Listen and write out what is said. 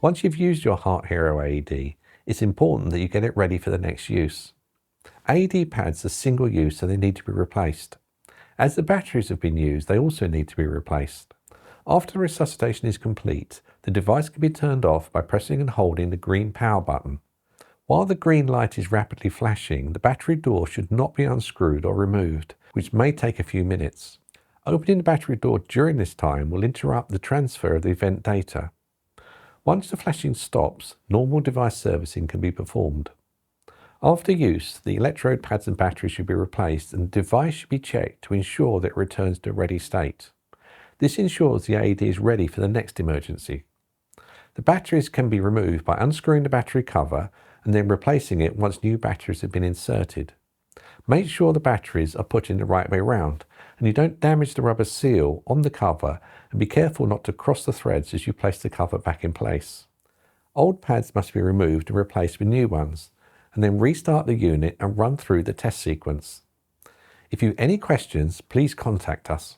Once you've used your HeartHero AED, it's important that you get it ready for the next use. AED pads are single use, so they need to be replaced. As the batteries have been used, they also need to be replaced. After the resuscitation is complete, the device can be turned off by pressing and holding the green power button. While the green light is rapidly flashing, the battery door should not be unscrewed or removed, which may take a few minutes. Opening the battery door during this time will interrupt the transfer of the event data. Once the flashing stops, normal device servicing can be performed. After use, the electrode pads and batteries should be replaced and the device should be checked to ensure that it returns to a ready state. This ensures the AED is ready for the next emergency. The batteries can be removed by unscrewing the battery cover and then replacing it once new batteries have been inserted. Make sure the batteries are put in the right way round and you don't damage the rubber seal on the cover, and be careful not to cross the threads as you place the cover back in place. Old pads must be removed and replaced with new ones, and then restart the unit and run through the test sequence. If you have any questions, please contact us.